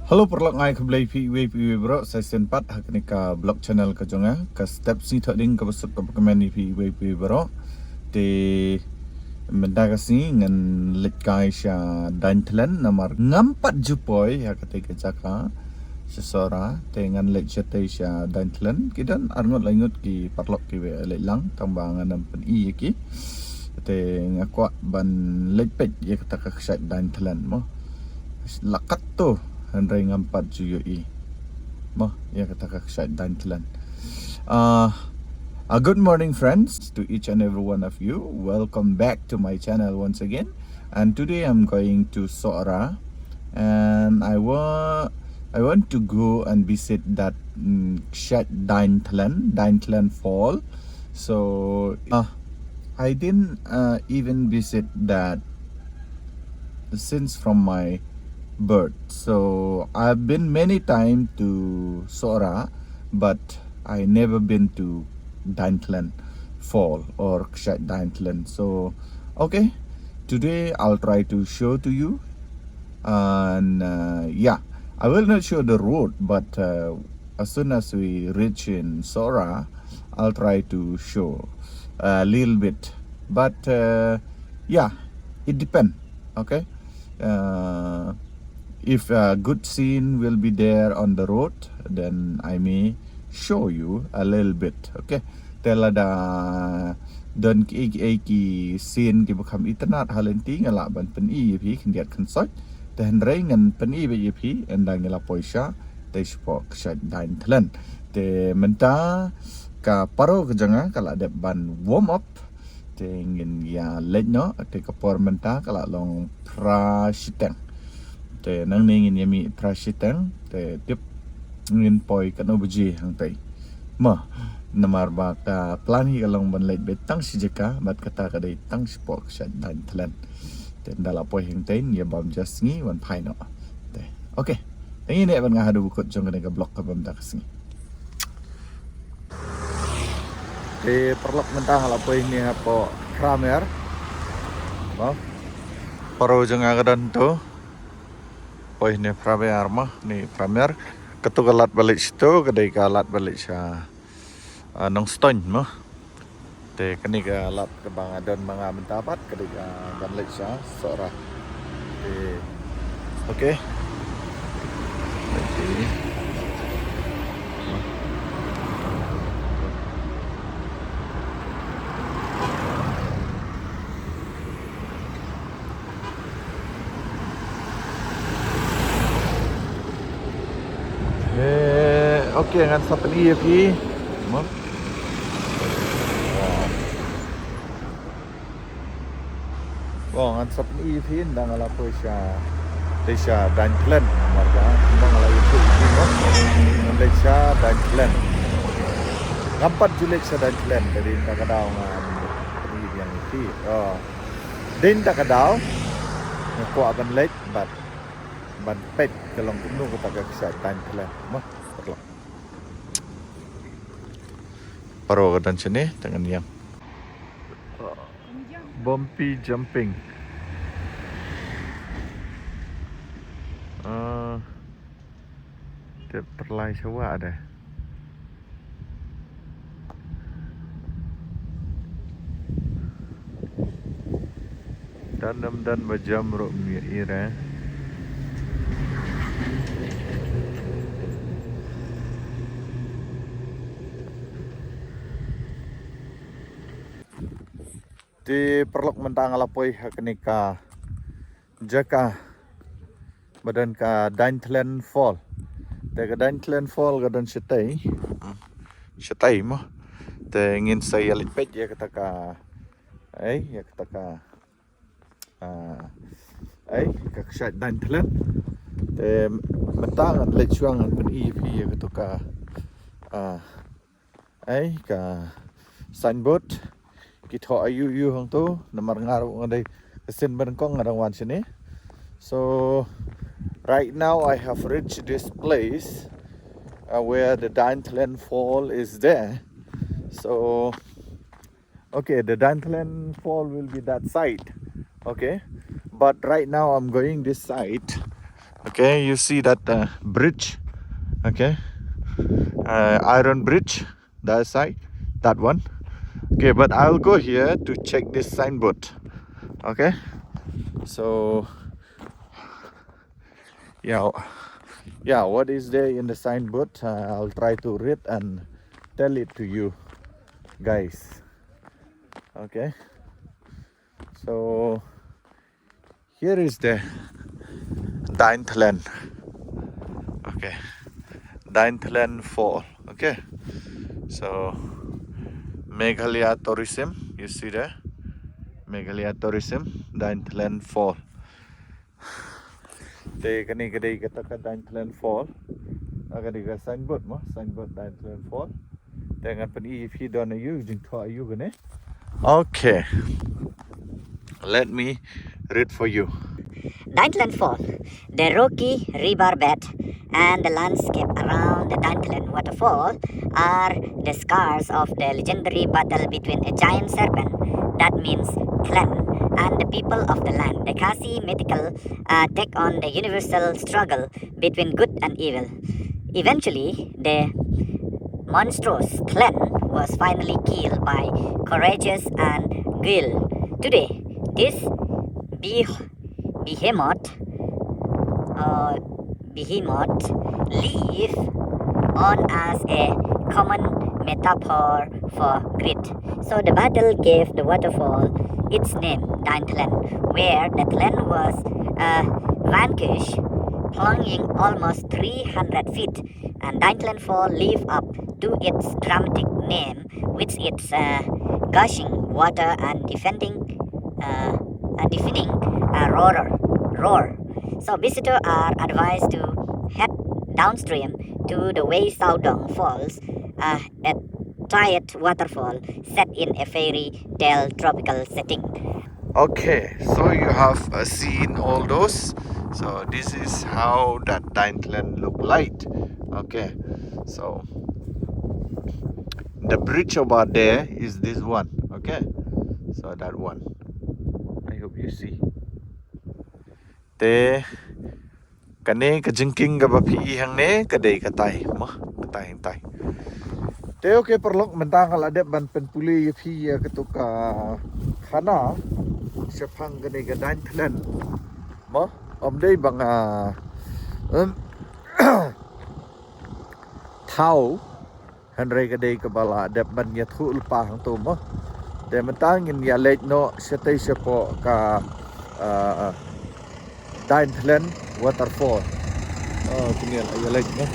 Halo perlok ngai ke belai pi bro saya sempat hak ni ka blog channel ka jonga ka step si thading ka besut ka komen ni pi bro te mendagasi ngan lit kai sha dantlan namar ngampat jupoi hak te ka jaka sesora te ngan lit chate sha dantlan kidan arngot langut ki perlok ki we lit lang tambangan nam pen i ki te ngakwa ban lit pet ye ka ka sha dantlan mo lakat tu Handai ngampat juyui. Mah, ya kata kak syait dantlan. Good morning friends to each and every one of you. Welcome back to my channel once again. And today I'm going to Sora, and I want to go and visit that Syait Dantlan Fall. So I didn't even visit that since from my bird. So I've been many times to Sora, but I never been to Dantlan Fall or Syait Dantlan. So okay, today I'll try to show to you, and yeah, I will not show the road, but as soon as we reach in Sora, I'll try to show a little bit. But yeah, it depends. Okay. If a good scene will be there on the road, then I may show you a little bit. Okay. Tell ada dan ki scene ki bukan internet halenti ngala ban pen i pi kendiat kensoi dan rengan pen i bi pi endang ngala poisha te spok Syait Dantlan te menta ka paro ke janga kala de ban warm up te ngin ya letno te ka por menta kala long pra shitang te nang ningin yami prashitang te tip ngin poi kan obuji hang tai ma namar ba ka plani kalong ban leit betang sijeka bat kata kadai tang spok Syait Dantlan te ndala poi hang tai ya bam just ngi wan pai no te okay tangi ne ban ngahadu bukut jong ka blok ka bam takasngi te perlok mentang ala poi ni hapo kramer ba paro jong agadan to Poi ni pramer mah ni pramer ketugalat balik situ kedai kalat balik sa nong stone mah te kani ka lat ke bang adon mga mentapat kedai ka balik sa Sora te okey okey ngan sapen i pi mah ngan sapen i pi ndang ala poi sa te sa Dantlan marga ndang ala itu mah ndang sa Dantlan ngampat julik sa Dantlan dari takadaw ngan i yang pi din takadaw ko aban late but ban pet kalong kuno ko taga Syait Dantlan mah paro ka dan sini dengan yang bumpy jumping terlai sewa ada dan bajam rok ira di perlok mentang alapoi haknika jaka badan ka Dantlan Fall te ka Dantlan Fall gadan sitai mah te ngin saya lipet ya kata ka ya kata ka ka Syait Dantlan te mentang let chuang an pen i pi ya kata ka ka signboard kita ayu hang tu namar ngaru ngadai kesin berengkong ngadang sini. So right now I have reached this place where the Dantlan Fall is there. So okay, the Dantlan Fall will be that side. Okay, but right now I'm going this side. Okay, you see that bridge? Okay, iron bridge, that side, that one. Okay, but I'll go here to check this signboard. Okay, so yeah, what is there in the signboard? I'll try to read and tell it to you guys. Okay, so here is the Daintland. Okay, Daintland Fall. Okay, so Meghalaya Tourism, you see there, Meghalaya Tourism, Daintland Fall. Te kani kadai kata ka Daintland Fall. Agadi ka signboard mo, signboard Daintland Fall. Dengan pen if you don't you jing to you gane. Okay, let me read for you. Daintland Fall, the rocky river bed and the landscape around the Daintland waterfall are the scars of the legendary battle between a giant serpent, that means Tlen, and the people of the land. The Khasi mythical take on the universal struggle between good and evil. Eventually, the monstrous Tlen was finally killed by courageous and Gil. Today, this behemoth behemoth live on as a common metaphor for grit. So the battle gave the waterfall its name, Daintland, where the Tlen was vanquished, plunging almost 300 feet, and Daintland Fall lived up to its dramatic name with its gushing water and deafening roar. So visitors are advised to head downstream to the Wei Saodong Falls, a quiet waterfall set in a fairy tale tropical setting. Okay, so you have seen all those. So this is how that Daintland look like. Okay, so the bridge over there is this one. Okay, so that one. I hope you see. Te kane kajengking ka bapi hang ne kadai katai mah katai hang tai. Te okay perlok mentang kalau ada ban penpuli pi ketuka khana sepang kane ka Daintland mah om đây bằng thau Henry kadai kabala ada ban nya thu lupa hang tu mah. Te mentang in ya lek no setai sepo ka Daintland waterfall. Oh, tinggal ayo lek no.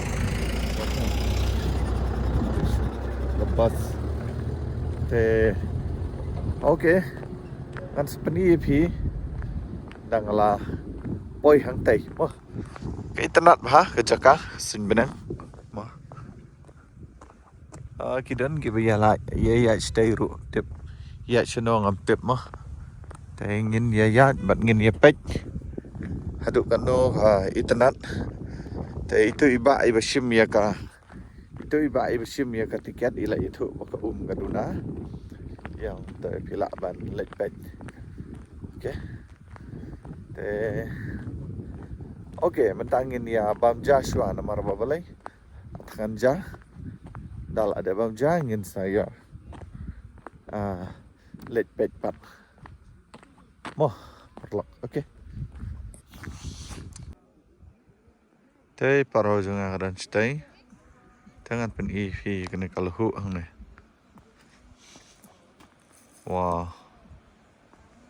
Lepas te okay kan sepeni pi dangla poi hang tai mo cái internet ba ke jaka sin benang mo kidan gi ya la ya stay ru tip ya chno ngam tip mo te ngin ya bat ngin ya pek haduk kan no internet te itu iba shim ya ka itu iba shim ya ka tiket ila itu maka kaduna yang te pila ban lek pek okay te okay mentangin ya bam Joshua namar babalai atkan ja dal ada bam ja ingin saya lek pek pat moh perlok okay te paro junga kadan stay tangan pen ifi kena kalhu hang ne wah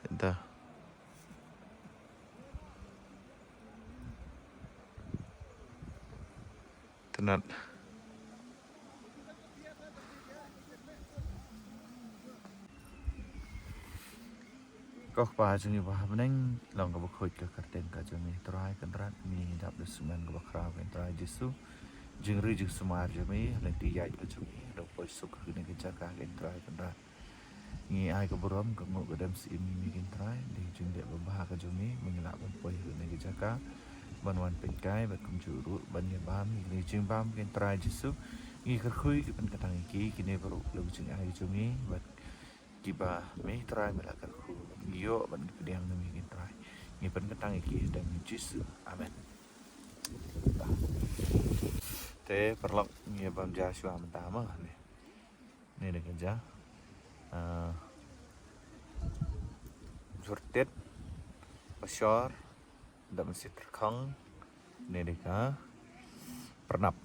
entah tenat kok pa jungi ba beneng long ka khoi ka karten ka jumi trai kan rat mi dap de suman ka bakra kan trai jisu jing ri jing sumar jumi leng ti yai ka jumi do poi suk ni ka jaka kan trai kan rat ngi ai ka borom ka ngo ka dam sim mi kan trai di jing de ba ka jumi mengila ban poi ni ka jaka ban wan pen kai ba kum juru ban ye bam ni jing bam kan trai jisu ngi ka khui ka ban ka tang ki ne baru lo jing ai jumi ba kiba me try melakar ku yo ban kediang nami kin try ngi pen ketang iki dan jisu amen Te perlok ngia bam Joshua mentama nih. Ini deh kerja. Surtit, Pasyar, dan masih terkang. Ini deh ka. Pernap.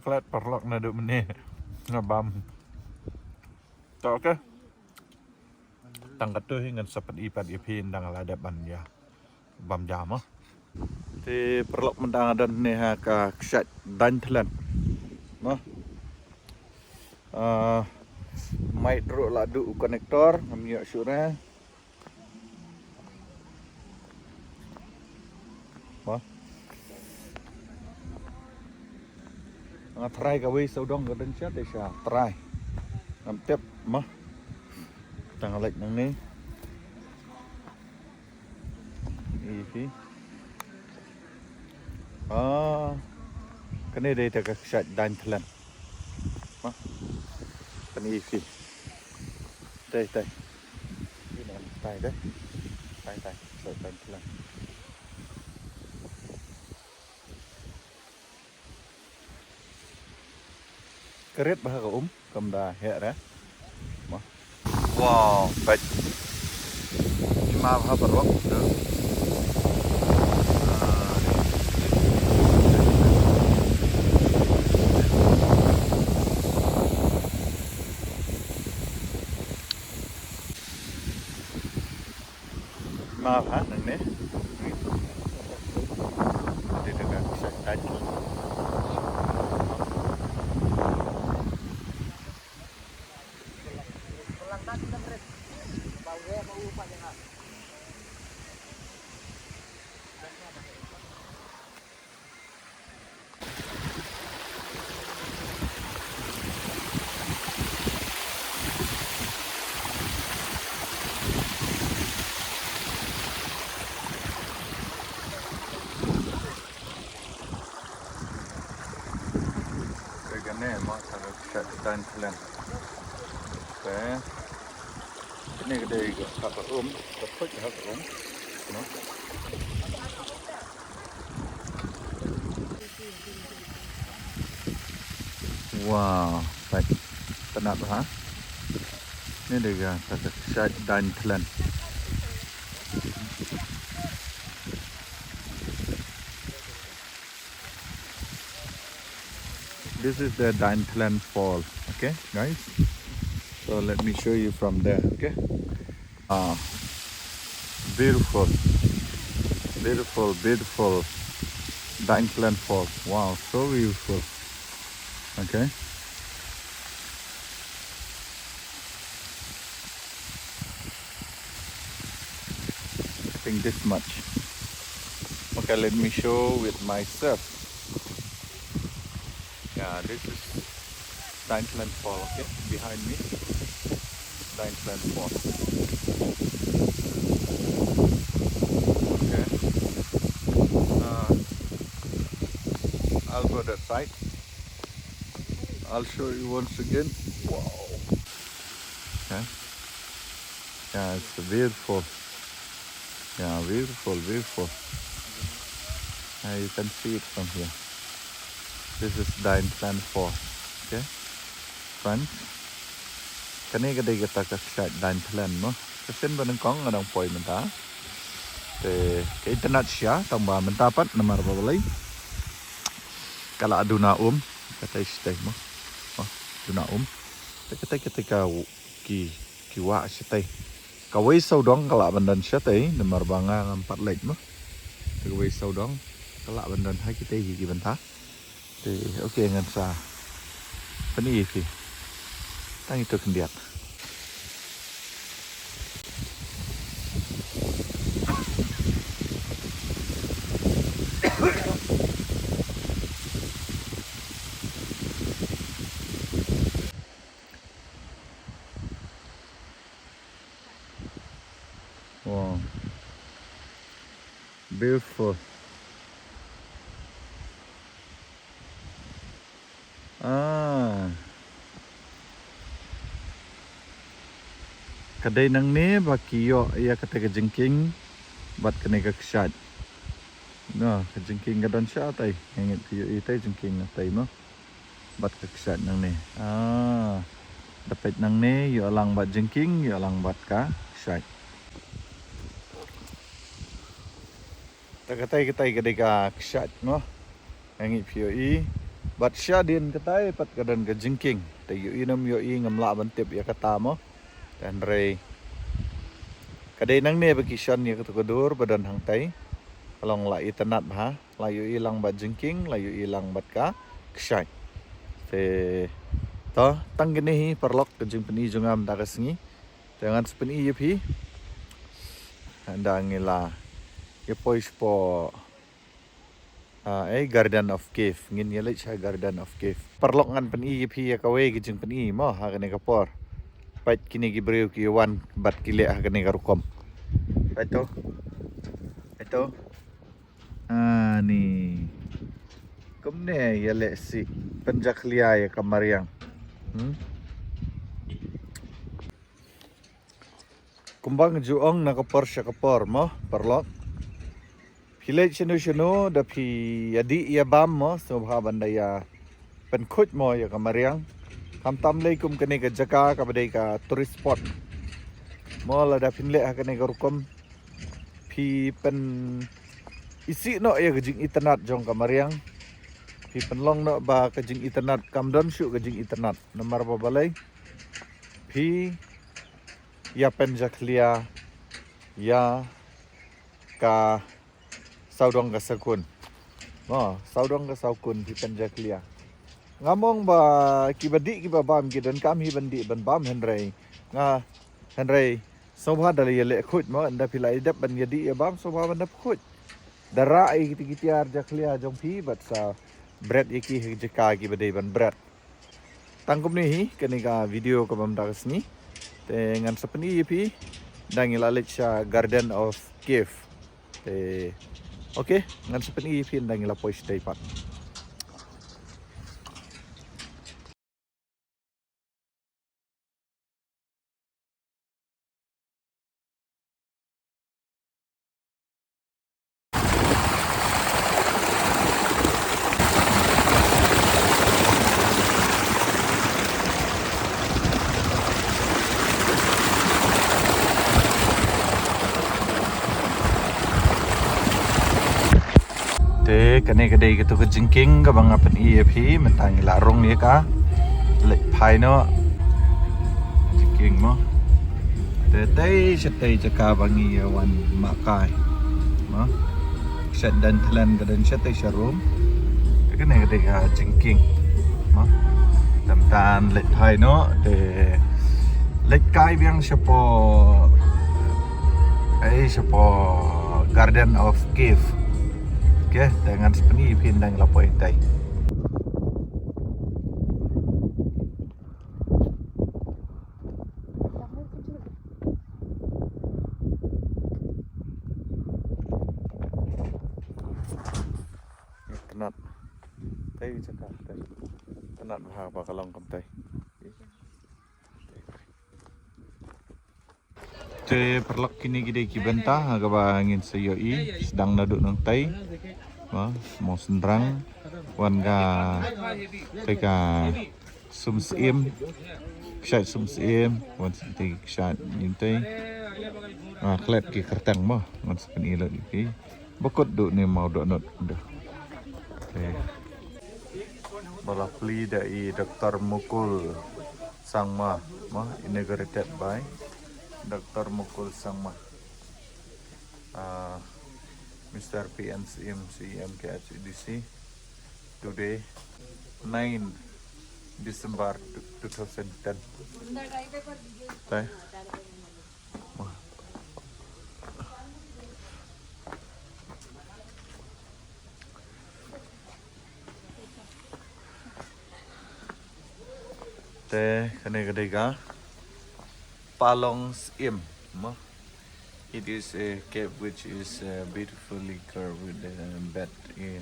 Kelak perlok naduk meneh ngabam. Tak ke? Tangkat tu hingan sepat ipat ipin dang ladaban ya. Bam jam ah. Ti perlok mendang dan neha ka ksat dan telan. Noh. Mai teruk ladu konektor ngamia syura. Wah. Try ka wei saudong ka dan sia te sia. Try. Ngam tep mah. Tang lek nang ni. Ifi. Kene dei ta ka ksat dan telan. Mah. Kene ifi. Đây. Cái này tay đấy. Tay. Rồi tay lần. Keret bah ka cầm đà hệ đó. Wow, baik. Ini maaf ha perwak. Maaf ha nang ni. Dia dekat tadi. Ini mak sangat ksat dan telan. Okay. Ini kedai hak tepat hak no. Wow, baik. Tenat ha. Ini dia ksat dan telan. This is the Daintelan Fall, okay guys, so let me show you from there, okay. Beautiful Daintelan Fall. Wow, so beautiful. Okay, I think this much. Okay, let me show with myself. Yeah, this is Daintelan Fall, okay, behind me, Daintelan Fall. Okay, I'll go that side. I'll show you once again. Wow. Okay. Yeah, it's beautiful. Yeah, beautiful. You can see it from here. This is Daintelan Fall, okay, friends. Kani kadai kita ksat Daintelan no. Kesin ba nang kong anong poy menta. Te ke internet siya tambah mentapat namar babalay. Kala aduna kata stay mo. Oh, aduna Ketika kiwa siya kawai saudong kala bandan siya namar banga empat lek mo. Kawai saudong kala bandan hai kita higi benta. Okay ngan sa penifi tang itu kendiat Wow. Beautiful. Kadai nang ni baki yo ia kata kejengking bat kene keksat. No, kejengking gadon sya tai. Ngit piyo itai jengking tai mo. Bat keksat nang ni. Dapat nang ni yo lang bat jengking yo lang bat ka keksat. Katai kadai ka keksat no. Ngit piyo i bat sya din katai pat gadon kejengking. Tai yo inam yo i ngamla bantip ya kata mo. Dan rei kadai nang ne bagi syan ya ketukadur badan hang tai kalong la itanat ha layu ilang bat jengking layu ilang bat ka ksai te to tang gini hi perlok ke jeng peni jungam ta kasngi jangan sepeni ye phi andangila ye pois po garden of cave ngin ye lech garden of cave perlok ngan peni ye phi ya kawe ke jeng peni mo ha kene kapor pait kini gibreu ki wan bat kile ha kene karukom itu ni kumne ya le si penjaklia ya kamariang kumbang juong na kapor siya kapor mo perlok pilay sino da pi yadi ya bam mo subha bandaya penkut mo ya kamariang kamtam lay kum kene ka jaka ka badai ka tourist spot mo la da pinle ha kene ka rukom pi pen isi no ya kejing internet jong kamariang pi penlong no ba kejing internet kamdon syu kejing internet nomor ba balai pi ya penjaklia ya ka saudong ka sakun mo saudong ka saukun pi penjaklia ngamong ba kibadi kibabam gidan kam hi bandi ban bam henrei nga henrei sobha dali le khut mo anda pilai dap ban yadi ya bam sobha ban dap khut dara ai kiti-kitiar jaklia jong pi bat sa bread iki jeka ki badai ban bread tangkum ni hi kenika video ka bam dakas ni te ngan sapeni pi dang ilalit sa garden of cave te okay ngan sapeni pi dang ila pois day pat te kane kadai gitu ke jengking ka bang apen EFP mentang larong ni ka lek pai no jengking mo te tai setai jaka bangi wan makai mo set dan telan ka dan setai sharum kane kadai ka jengking mo tamtan lek pai no te lek kai biang siapa garden of cave. Okay, dengan sepeni pindang lapoi tai. Tenat. Tai cakap tai. Tenat bah kalong kam tai. Te perlok kini gede ki bentah aga bangin sayoi sedang naduk nang tai. Mau sendrang wan ga teka sumsim ksat sumsim wan ti ksat nyintai klet ki kertang mo wan sepeni lo ki bokot du ni mau do not dah bala pli dai Dr. Mukul Sangma inaugurated by Dr. Mukul Sangma Mr. PNCM CMKHDC today 9 December 2010 tay te kane kadai ka palong sim mo It is a cave which is beautifully carved with a bed in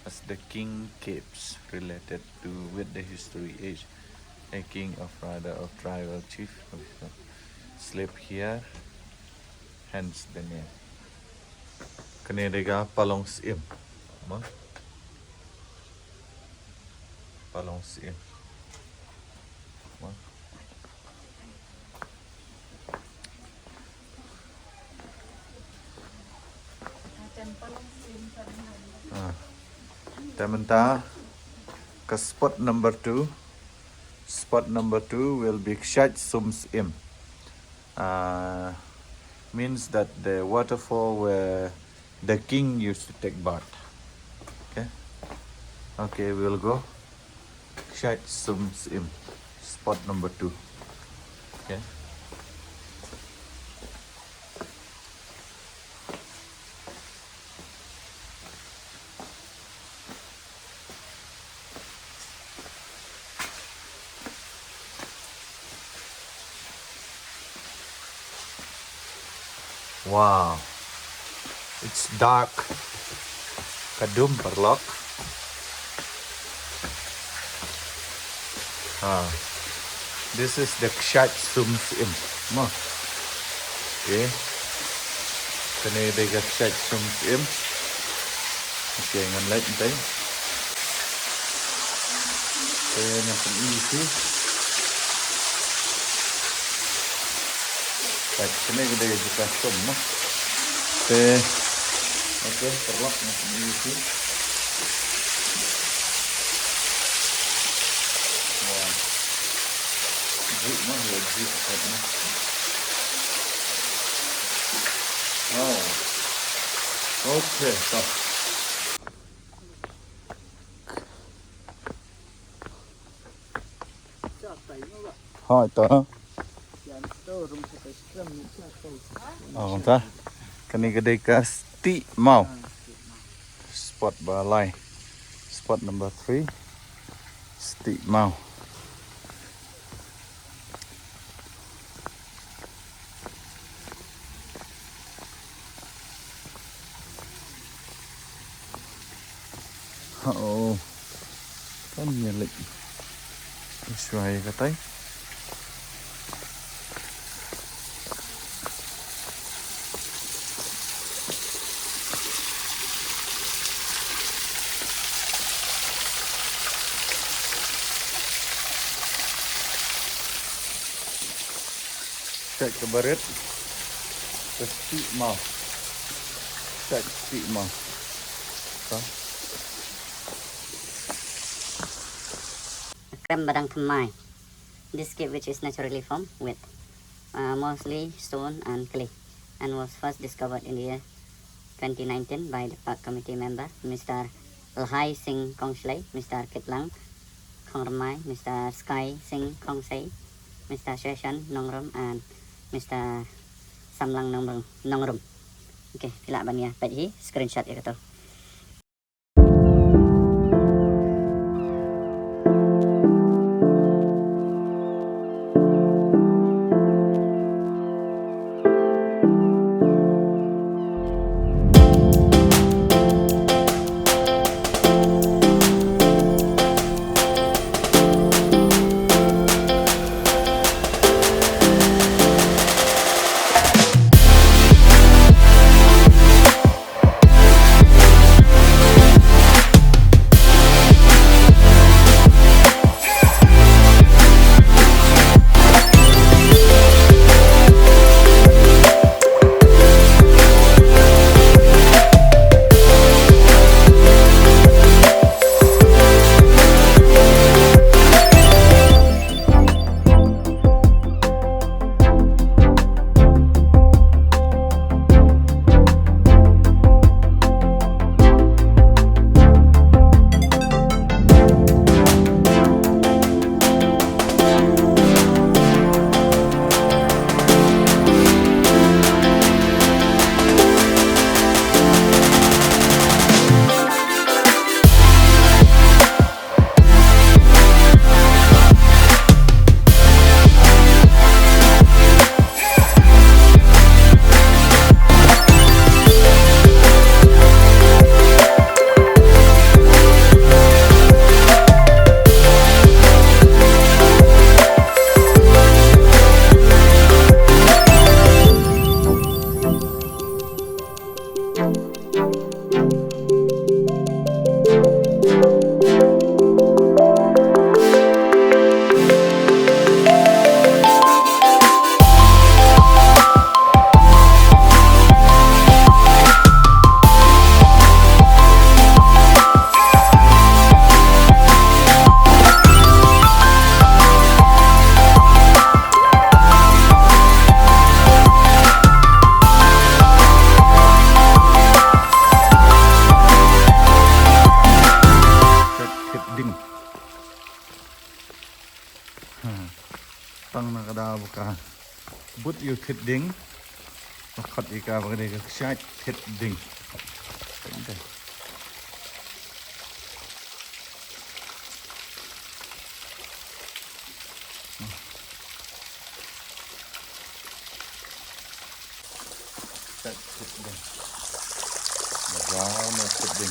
as the king caves related to with the history age. A king of rather of tribal chief sleep here, hence the name. Kanediga Palong Sim. Palong Sim. Tementa ke spot number 2. Spot number 2 will be Kshat Sums Im. Means that the waterfall where the king used to take bath. Okay. Okay, we'll go Kshat Sums Im. Spot number 2. Okay. Wow, it's dark. Kadum Perlok. This is the Kshat Sums Im. Okay. Kanediga Kshat Sums Im. Okay, ngan light nanti. Okay, ngan pengisi. Baik, sini kita juga semua. Oke, terlok ngan pengisi. Wah, jeep mah ya jeep katanya. Oh, oke, stop. Hỏi tớ. Ta. Kani gede ka sti mau. Spot balai. Spot number 3. Sti mau. Oh. Kan nyelik. Sesuai katanya. Cek ke barat. Ke sti mau. Cek sti mau. Krem Badang Kemai. This cave which is naturally formed with mostly stone and clay and was first discovered in the year 2019 by the park committee member Mr. Lhai Singh Kongshlei, Mr. Kitlang Khongramai, Mr. Sky Singh Kongsei, Mr. Sheshan Nongrum and Mr. Samlang Nongrum. Okay, tilak ban ya, pet hi screenshot ya kata. cả bút yêu thịt đinh nó khát đi cả vào đây cái trái thịt đinh đây trái thịt đinh wow nó thịt đinh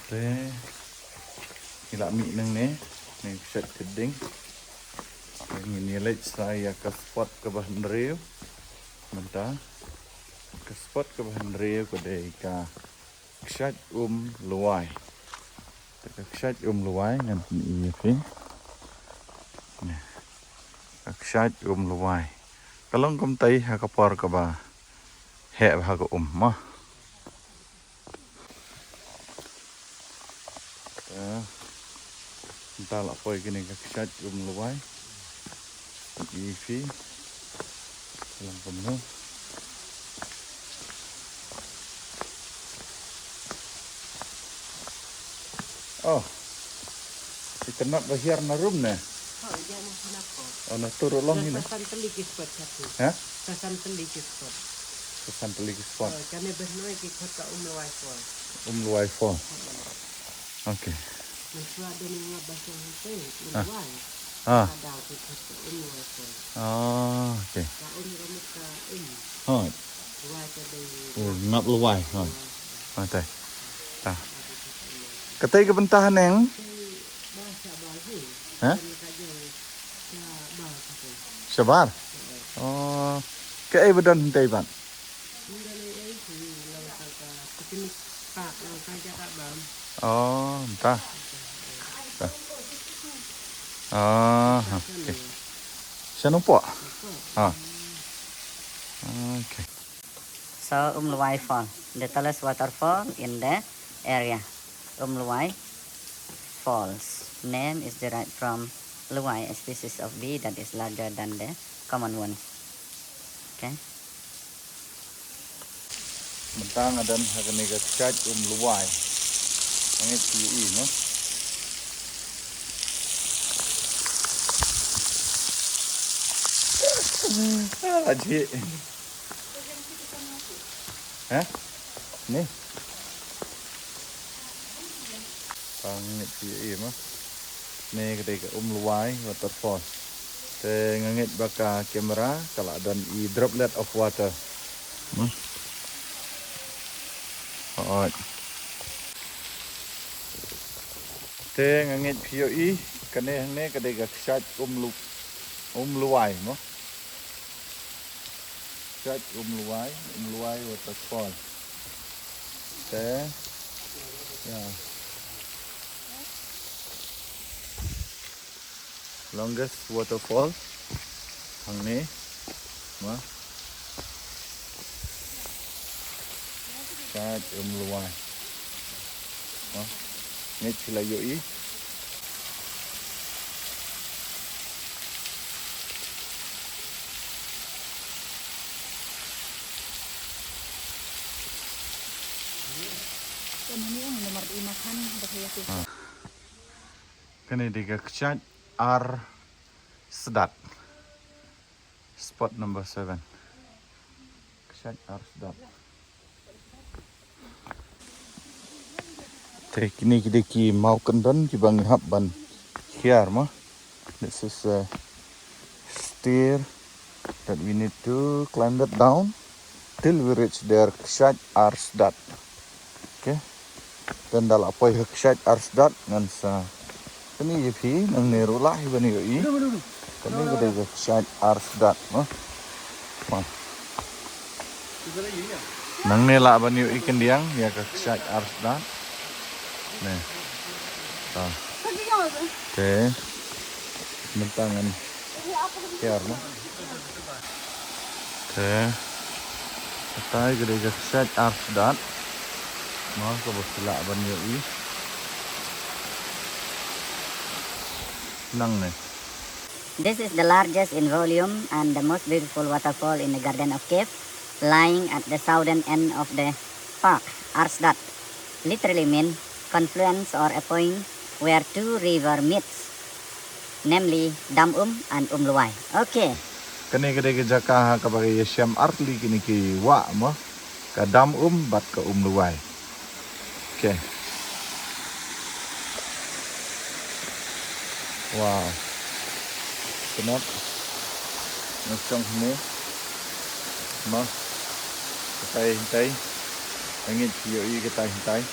thế Ila mi nang ne set keding ini nilai saya ke spot ke bahan riu mentah ke spot ke bahan riu ke deka ksat luai ke ksat luai ngan ini pin ksat luai kalau kom tai ha kapor ke ba he ha ke mah ta lại quay cái này các sách luai ý phí làm cầm nước oh si kenap bahir na room ne oh na turu long ini ha Sasan teliki spot. kesan teligi spot Kami bernoi ki kota luai fall. luai fall okay Mesra deni ngabas yang itu luai. ah Ada ki kota luai fall. oh okay Ka ramut ka thôi luai ka dei. ngap luai thôi okay ta katay kebentahan yang Bahasa bazi. ha Kami kajo ka bahasa tu. sabar oh cái evidence tây bạn Mula ni ai ki lawan ka piknik pak lawan ka ka bam. oh entah ah okay saya nampak ah okay So Luai Fall, the tallest waterfall in the area. Luai Falls. Name is derived from luai, a species of bee that is larger than the common ones. Okay. mentang adan harga cat luai ini PUI no aji hah nih pangit PUI mah nih ketika luai waterfall te ngangit baka kamera kalau ada droplet of water alright te ngangit PUI kane ne ketika ksat luai mo ksat luai waterfall te ya longest waterfall hang ni ma ksat luai ma ngit sila yoi kene diga ksat ar sedat spot number 7 ksat ar sedat te kini kideki mau kendon ki bang hab ban here mah this is a stair that we need to climb that down till we reach there ksat ar sedat okay dan dal apa ksat ar sedat ngan sa kini yepi nang neru lah bani yoi kami gede ksat ar sedat mah nang nela bani yoi kendiang ya ksat ar sedat nih oke bentangan kiar mah oke kita gede ksat ar sedat mah kebosila bani yoi nang nih. This is the largest in volume and the most beautiful waterfall in the Garden of Cave, lying at the southern end of the park, Arsdat. literally mean confluence or a point where two river meets, namely Dam and Luai. Okay. Kani kada jaka ka bagi Syam Artli kini ki wa mo ka Dam bat ka Luai. Okay. Wow. Kenap. Macam ni. Ma. Kita hintai. Angin POE kita hintai.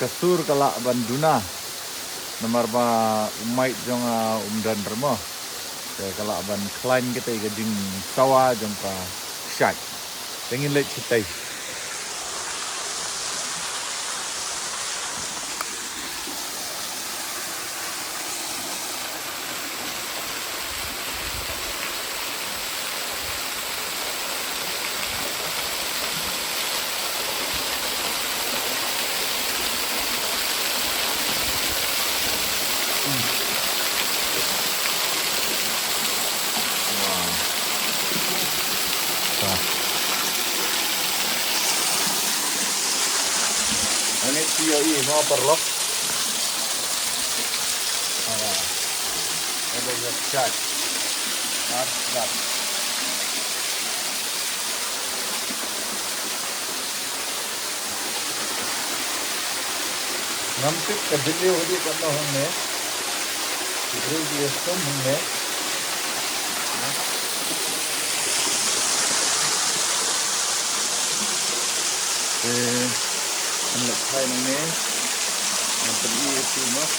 Kasur kala banduna. Nomor ba umait jong umdan remo. Kaya kala ban klain kita gading sawa jong ka syai. Tengin lek citai. Ini POE mau perlok. Ada cat. Mantap. Nampik kedile hodi kana honne. Idru dia som honne. Nak kain ni, yang pergi itu mah.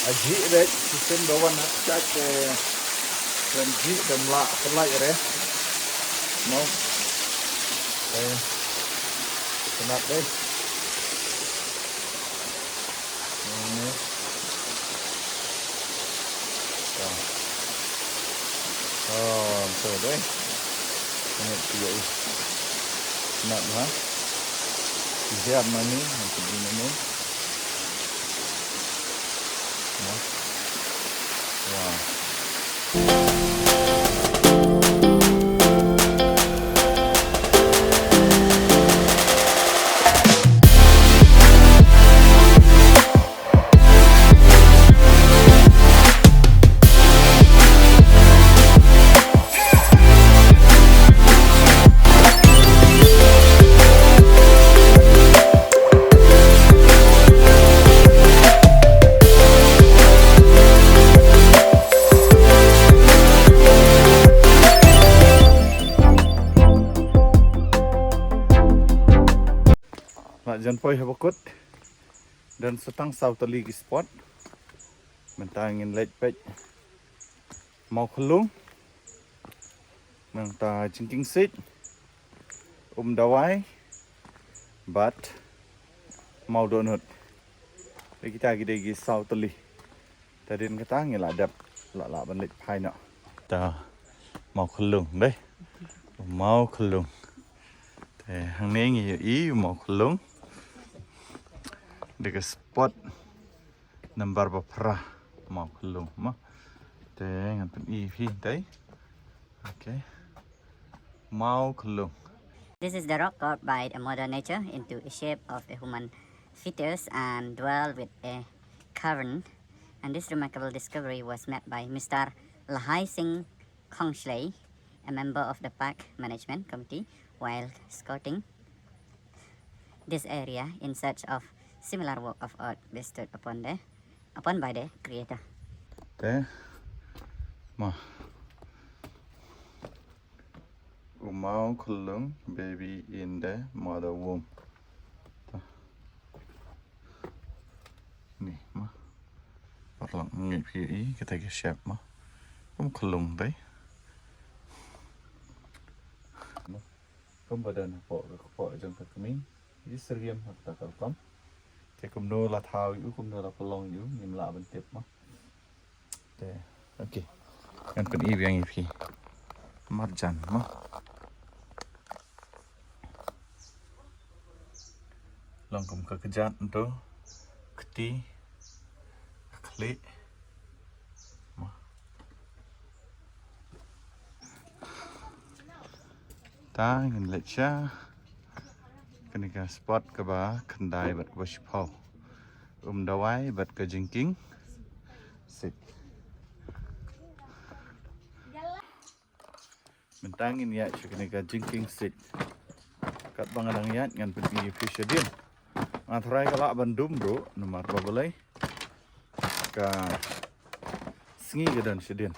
Aji rek sistem bawa nak cat dan ji dan la terlai rek. Mau, kenapa deh? Ini, betul deh. Ini dia. Kenapa? Siap mani, macam ini. Wow. Nak janpoi habakut dan setang sautali ki spot mentangin late page mau kelung menta jingking sit dawai bat mau donut kita gi sautali tadi kita ngeladap la ban late pai no ta mau kelung deh mau kelung hang ni ngi mau kelung dekat spot number berapa mau kelung mah dengan pen pi tadi okay mau kelung. This is the rock carved by the mother nature into a shape of a human fetus and dwell with a cavern. And this remarkable discovery was made by Mr. Lahai Singh Khongshley, a member of the park management committee, while scouting this area in search of similar work of art bestowed upon by the creator. Mau kelung baby in the mother womb. Ni mah. Parlang ngi POE kita ke shape mah. Kelung deh. Badan po jang kami. Ini seriam tak kalkom. Kum no la thao yu kum no la pelong yu nim la ban tip mah. Okay. Kan pen yang ipi. Marjan mah. Langkum kekejat tu keti klik mah. ta ngin le cha kanika spot ka ba khandai bat ka shipau dawai bat ka jingking sit mentangin ya kanika jingking sit kat bangadang yat ngan pergi fish din matrai kala bandum bro nomor babalai ka sengi gadan sedin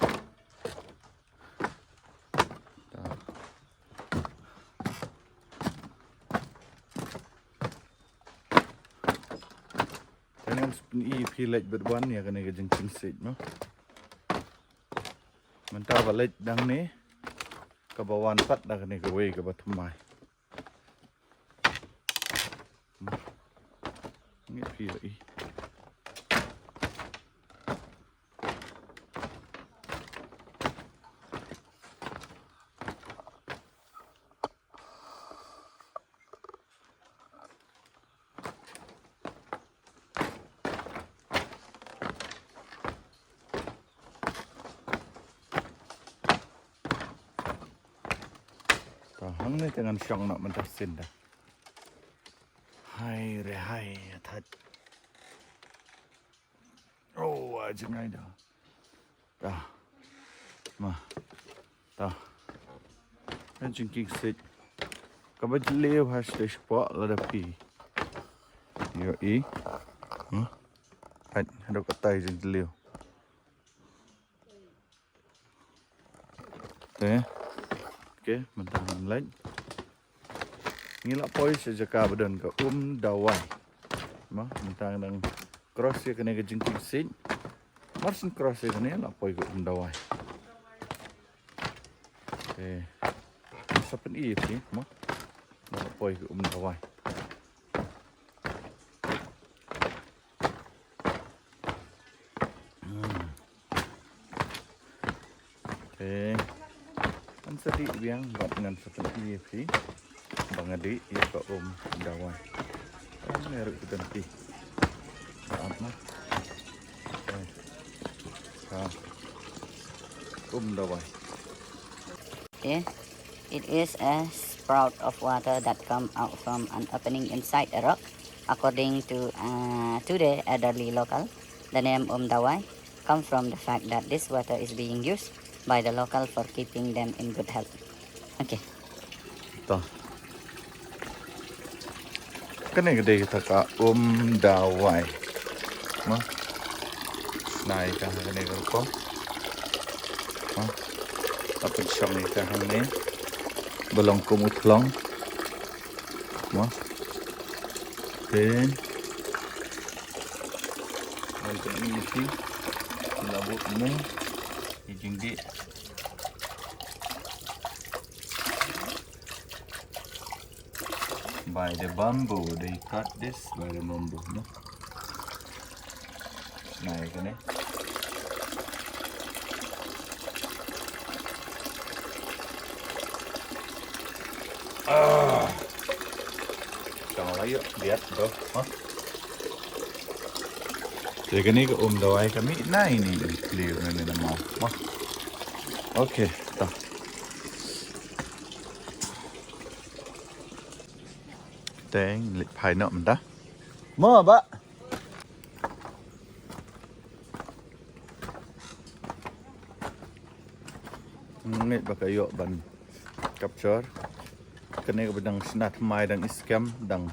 dengan sepenuhnya pilih berbuan ya kena kejengking sit no mentah balik dang ni ke bawah empat dah kena ke way ke batu mai ni pilih hang ni jangan syong nak mentah sin dah. Hai re hai that. Oh aja ngai dah. Dah. Mah. Dah. Kan jingking sit. Kabaj leo has the spot la pi. Yo i. Hai ada katai jing leo. Teh. Okay, mentang lain. Ngilak poi sejaka badan ke dawai. Mah mentang dang cross ya kena ke jingking sin. Marsin cross ya kena lah poi ke dawai. Okay. Sapen i sih, mah. Lah poi ke dawai. Okay. Sedih biang buat dengan seperti ini bang adik ia ke dawai merek kita nanti maaf mah dawai. Okay, it is a sprout of water that come out from an opening inside a rock. According to the elderly local, the name Dawai comes from the fact that this water is being used by the local for keeping them in good health. Okay. Toh. Kena gede kita ka dawai. Mah. Naik ka kena ko. Mah. Tapos syong ni ka hang ni. Belong kumutlong. Mah. Then untuk ini sih labut ni jingdi by the bamboo. They cut this by the bamboo, no? Nah, kan? Jangan lagi lihat bro, huh? Jadi ni ke dawai kami, nah ini clear ni nama, huh? Okay, dah. Teng lip pai nak mentah. Mau apa? Ngit pakai yok ban capture. Kena ke bedang senat mai dan scam dan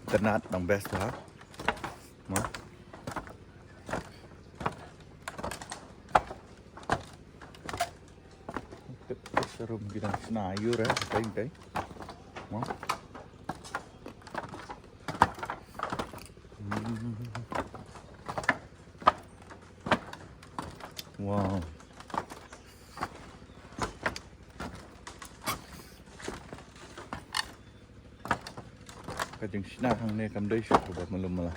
tenat dan best lah. Mau. Serum bidang senayu dah, kai. Mau. Wow. Kajing sina hang ni kam dai shot buat malum malah.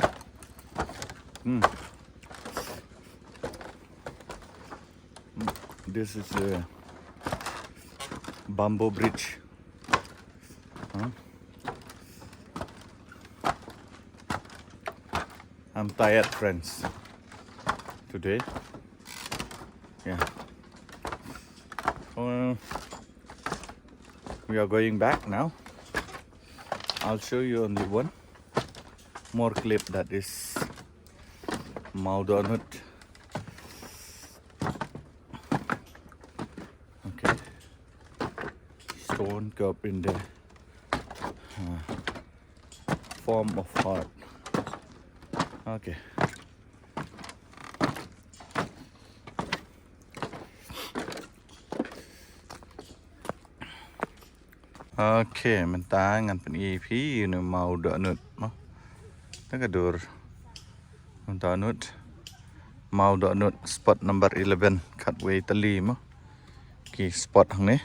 This is a bamboo bridge. I'm tired, friends. Today, yeah. We are going back now. I'll show you only one more clip that is Maudonut. Okay. Stone cup in the form of heart. Okay. Okay, mentangan pen EP ini mau donut mah. Nagadur. Donut. Mau donut spot number 11 Cutway Tali mah. Ki spot hang ni.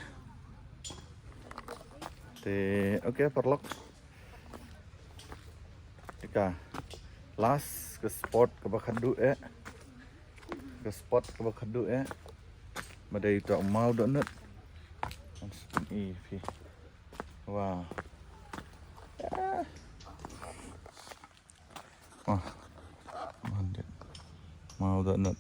Te okay perlok. Ika last ke spot ke bakadu ke spot ke bakadu Madai itu mau donut. EP. Wow. Oh, mantap. Mau donut.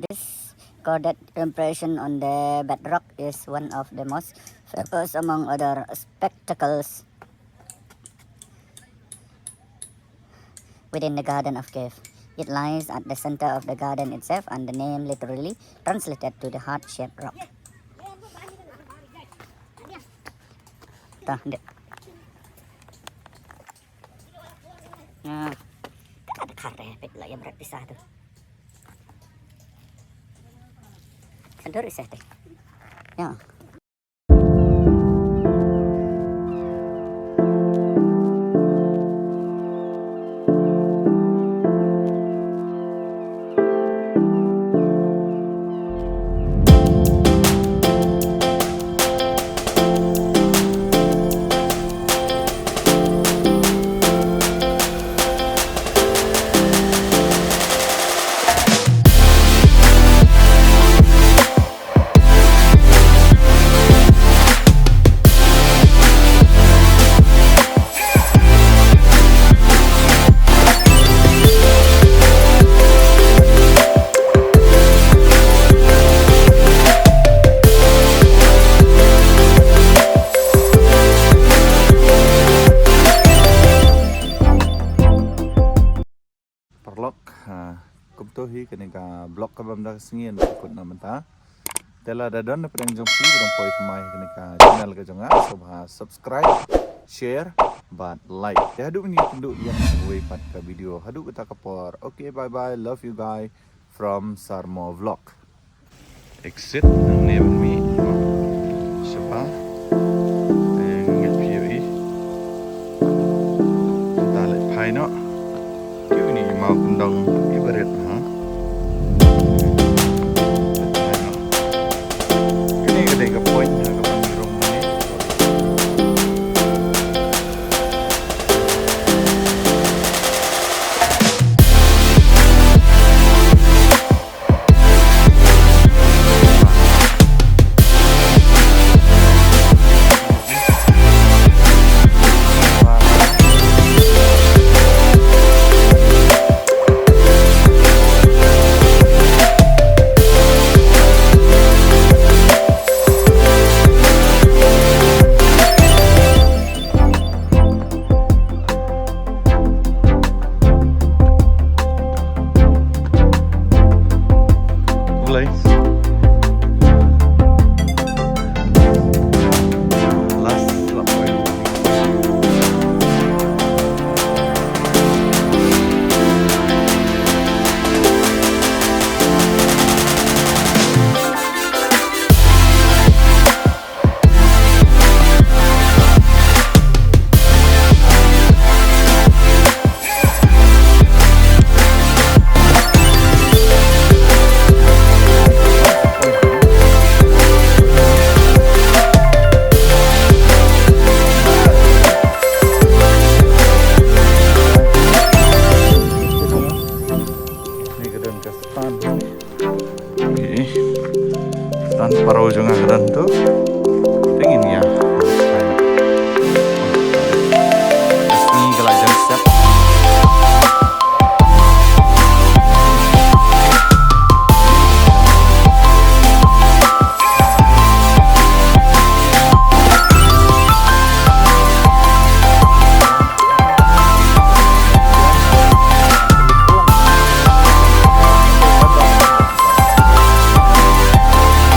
This corded impression on the bedrock is one of the most famous among other spectacles within the Garden of Cave. It lies at the center of the garden itself, and the name literally translated to the heart-shaped rock. Hindi. Ada karepet lah yang berat pisah tuh. Sendiri saya teh. Ya. Kumtohi kenika blog kabam dah sengien ikut nama ta. Tela dadon na pedang jong pi dong poi mai kenika channel ka jonga subscribe, share, but like. Ya hadu ni tunduk yang way pat ka video. Hadu kita kapor. Okay, bye bye. Love you guys from Sarmo Vlog. Exit ni mi. Siapa? Ngel PUE. Kita lek pai no. Kiu ni mau kundong